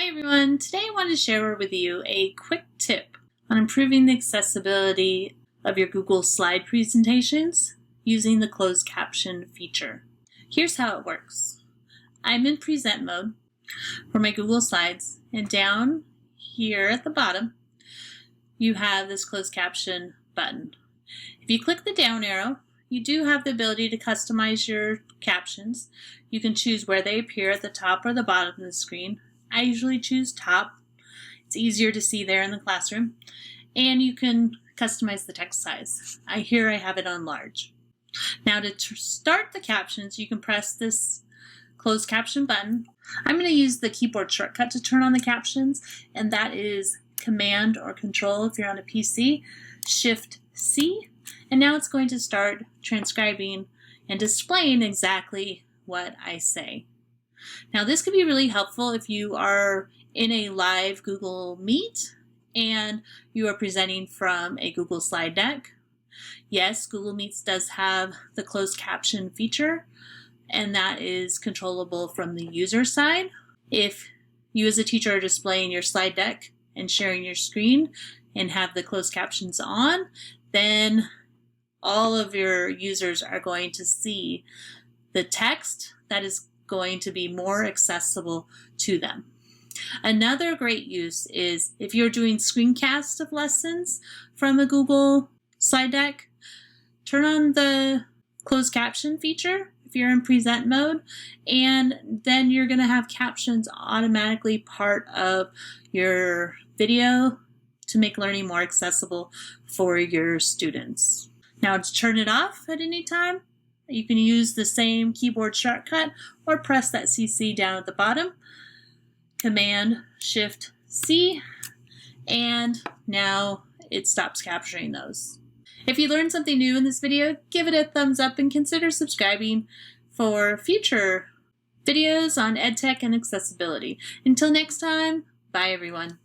Hi everyone, today I want to share with you a quick tip on improving the accessibility of your Google slide presentations using the closed caption feature. Here's how it works. I'm in present mode for my Google Slides, and down here at the bottom you have this closed caption button. If you click the down arrow, you do have the ability to customize your captions. You can choose where they appear at the top or the bottom of the screen. I usually choose top. It's easier to see there in the classroom. And you can customize the text size. I have it on large. Now to start the captions, you can press this closed caption button. I'm going to use the keyboard shortcut to turn on the captions, and that is Command or Control if you're on a PC, Shift-C, and now it's going to start transcribing and displaying exactly what I say. Now this could be really helpful if you are in a live Google Meet and you are presenting from a Google slide deck. Yes, Google Meets does have the closed caption feature, and that is controllable from the user side. If you as a teacher are displaying your slide deck and sharing your screen and have the closed captions on, then all of your users are going to see the text that is going to be more accessible to them. Another great use is if you're doing screencasts of lessons from a Google slide deck, turn on the closed caption feature if you're in present mode, and then you're going to have captions automatically part of your video to make learning more accessible for your students. Now to turn it off at any time, you can use the same keyboard shortcut or press that CC down at the bottom, Command Shift C, and now it stops capturing those. If you learned something new in this video, give it a thumbs up and consider subscribing for future videos on EdTech and accessibility. Until next time, bye everyone.